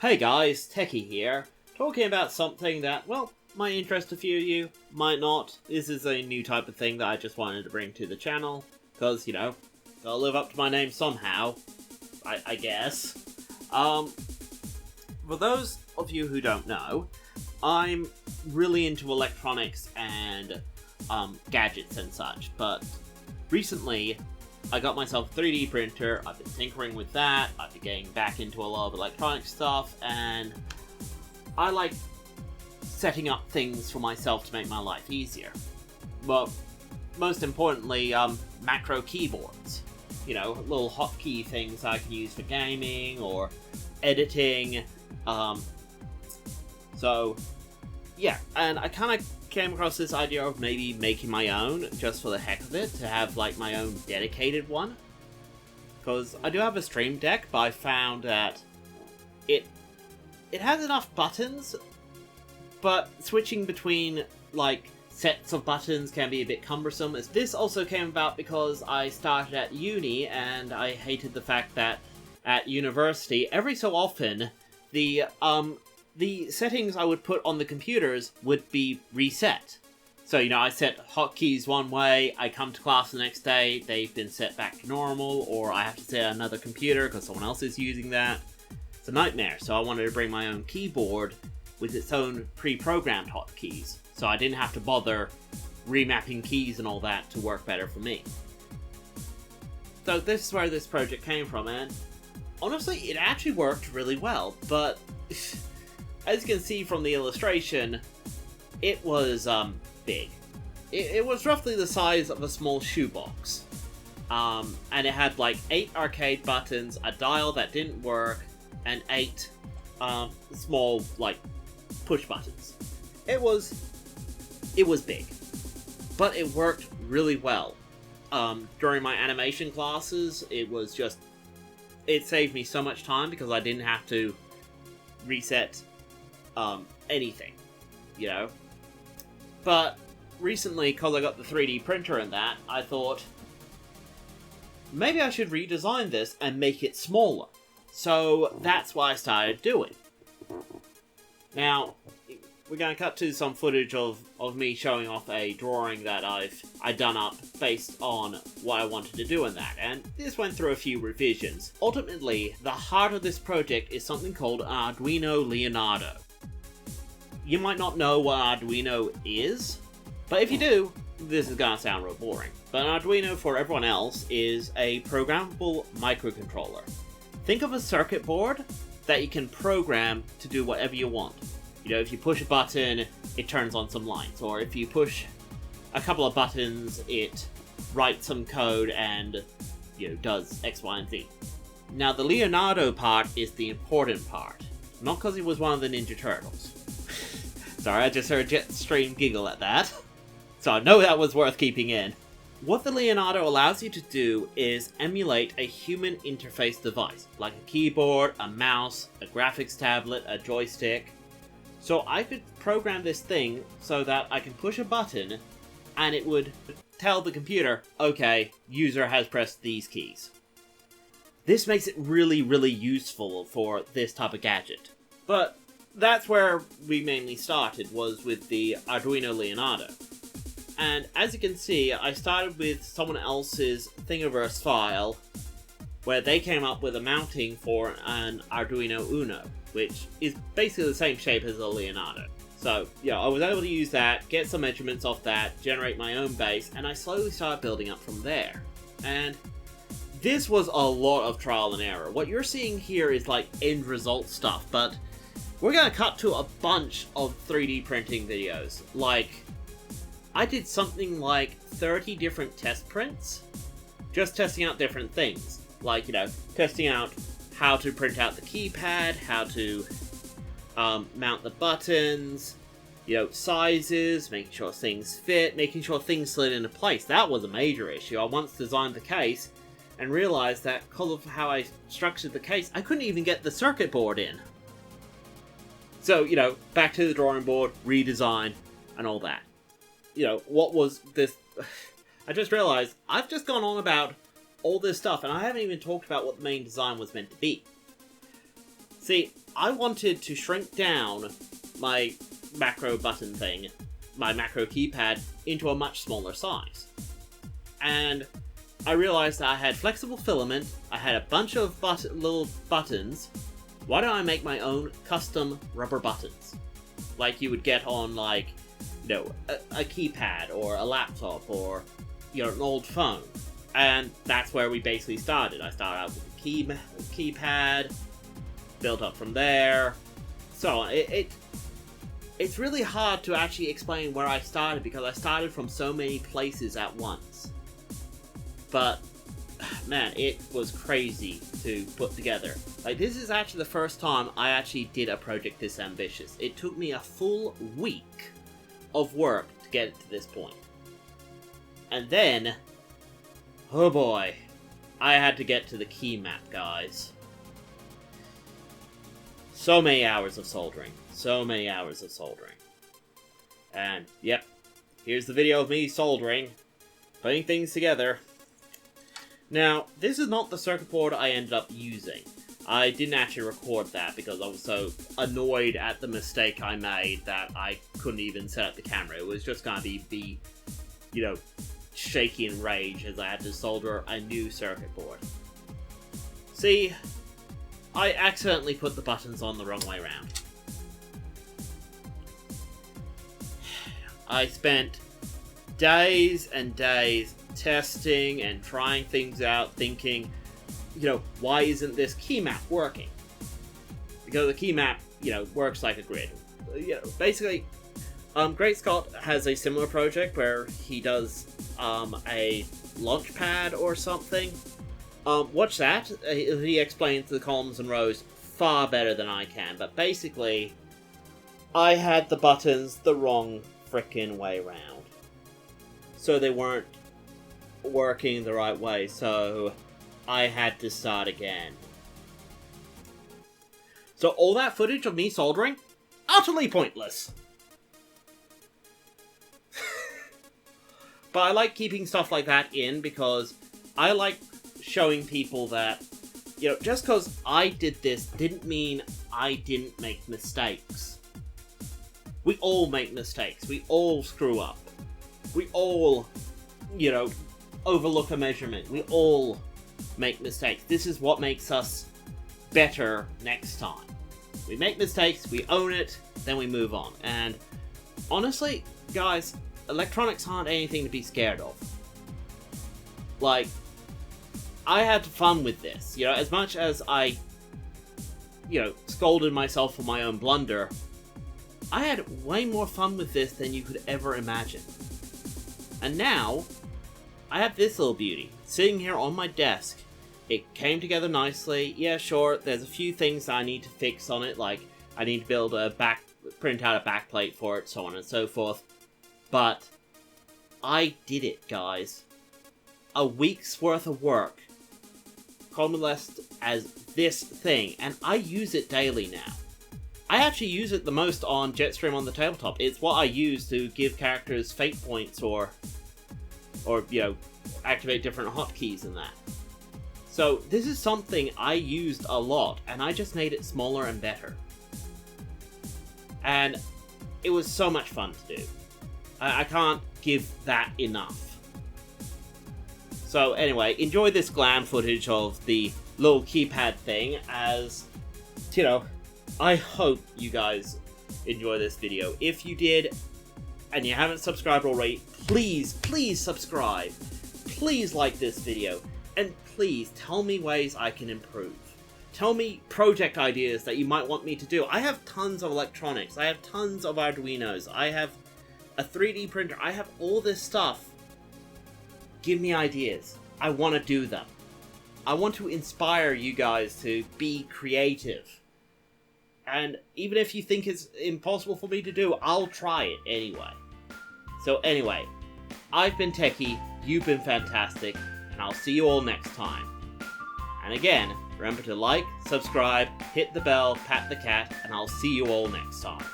Hey guys, Techie here, talking about something that, well, might interest a few of you, might not. This is a new type of thing that I just wanted to bring to the channel, because, you know, gotta live up to my name somehow, I guess. For those of you who don't know, I'm really into electronics and gadgets and such, but recently I got myself a 3D printer. I've been tinkering with that, I've been getting back into a lot of electronic stuff, and I like setting up things for myself to make my life easier. But most importantly, macro keyboards. You know, little hotkey things I can use for gaming or editing. So, yeah, and I kind of came across this idea of maybe making my own, just for the heck of it, to have, like, my own dedicated one. Because I do have a Stream Deck, but I found that it has enough buttons, but switching between, like, sets of buttons can be a bit cumbersome. This also came about because I started at uni, and I hated the fact that at university, every so often, the settings I would put on the computers would be reset. So, you know, I set hotkeys one way, I come to class the next day, they've been set back to normal, or I have to set another computer because someone else is using that. It's a nightmare, so I wanted to bring my own keyboard with its own pre-programmed hotkeys, so I didn't have to bother remapping keys and all that to work better for me. So this is where this project came from, and honestly, it actually worked really well, but as you can see from the illustration, it was big. It was roughly the size of a small shoebox. And it had like 8 arcade buttons, a dial that didn't work, and 8 small like push buttons. It was big, but it worked really well. During my animation classes, it saved me so much time because I didn't have to reset anything, you know. But recently, because I got the 3D printer and that, I thought maybe I should redesign this and make it smaller. So that's what I started doing. Now, we're going to cut to some footage of me showing off a drawing that I'd done up based on what I wanted to do in that, and this went through a few revisions. Ultimately, the heart of this project is something called Arduino Leonardo. You might not know what Arduino is, but if you do, this is going to sound real boring. But Arduino, for everyone else, is a programmable microcontroller. Think of a circuit board that you can program to do whatever you want. You know, if you push a button, it turns on some lights, or if you push a couple of buttons, it writes some code and, you know, does X, Y, and Z. Now, the Leonardo part is the important part. Not because he was one of the Ninja Turtles. Sorry, I just heard Jetstream giggle at that. So I know that was worth keeping in. What the Leonardo allows you to do is emulate a human interface device, like a keyboard, a mouse, a graphics tablet, a joystick. So I could program this thing so that I can push a button and it would tell the computer, okay, user has pressed these keys. This makes it really, really useful for this type of gadget. But that's where we mainly started, was with the Arduino Leonardo. And as you can see, I started with someone else's Thingiverse file where they came up with a mounting for an Arduino Uno, which is basically the same shape as a Leonardo. So, yeah, I was able to use that, get some measurements off that, generate my own base, and I slowly started building up from there. And this was a lot of trial and error. What you're seeing here is like end result stuff, but we're going to cut to a bunch of 3D printing videos. Like, I did something like 30 different test prints, just testing out different things. Like, you know, testing out how to print out the keypad, how to mount the buttons, you know, sizes, making sure things fit, making sure things slid into place. That was a major issue. I once designed the case and realized that because of how I structured the case, I couldn't even get the circuit board in. So, you know, back to the drawing board, redesign, and all that. You know, what was this? I just realized I've just gone on about all this stuff, and I haven't even talked about what the main design was meant to be. See, I wanted to shrink down my macro button thing, my macro keypad, into a much smaller size. And I realized that I had flexible filament, I had a bunch of little buttons. Why don't I make my own custom rubber buttons? Like you would get on, like, you know, a keypad or a laptop or, you know, an old phone. And that's where we basically started. I started out with a keypad, built up from there. So it's really hard to actually explain where I started because I started from so many places at once. But, man, it was crazy to put together. Like, this is actually the first time I actually did a project this ambitious. It took me a full week of work to get it to this point. And then, oh boy, I had to get to the key map, guys. So many hours of soldering. So many hours of soldering. And, yep, here's the video of me soldering, putting things together. Now, this is not the circuit board I ended up using. I didn't actually record that because I was so annoyed at the mistake I made that I couldn't even set up the camera. It was just gonna be you know, shaky in rage as I had to solder a new circuit board. See, I accidentally put the buttons on the wrong way around. I spent days and days testing and trying things out, thinking, you know, why isn't this key map working? Because the key map, you know, works like a grid. You know, basically, Great Scott has a similar project where he does a launch pad or something. Watch that. He explains the columns and rows far better than I can. But basically, I had the buttons the wrong frickin' way round. So they weren't working the right way, so I had to start again. So all that footage of me soldering, utterly pointless. But I like keeping stuff like that in because I like showing people that, you know, just because I did this didn't mean I didn't make mistakes. We all make mistakes. We all screw up. We all, you know, overlook a measurement. We all make mistakes. This is what makes us better next time. We make mistakes, we own it, then we move on. And honestly, guys, electronics aren't anything to be scared of. Like, I had fun with this. You know, as much as I, you know, scolded myself for my own blunder, I had way more fun with this than you could ever imagine. And now, I have this little beauty, sitting here on my desk. It came together nicely. Yeah, sure, there's a few things that I need to fix on it, like I need to build print out a backplate for it, so on and so forth. But I did it, guys. A week's worth of work coalesced as this thing, and I use it daily now. I actually use it the most on Jetstream on the tabletop. It's what I use to give characters fate points or you know, activate different hotkeys and that. So this is something I used a lot, and I just made it smaller and better. And it was so much fun to do. I can't give that enough. So anyway, enjoy this glam footage of the little keypad thing, as, you know, I hope you guys enjoy this video. If you did, and you haven't subscribed already, please subscribe. Please like this video. And please tell me ways I can improve. Tell me project ideas that you might want me to do. I have tons of electronics. I have tons of Arduinos. I have a 3D printer. I have all this stuff. Give me ideas. I want to do them. I want to inspire you guys to be creative. And even if you think it's impossible for me to do, I'll try it anyway. So anyway, I've been Techie, you've been fantastic, and I'll see you all next time. And again, remember to like, subscribe, hit the bell, pat the cat, and I'll see you all next time.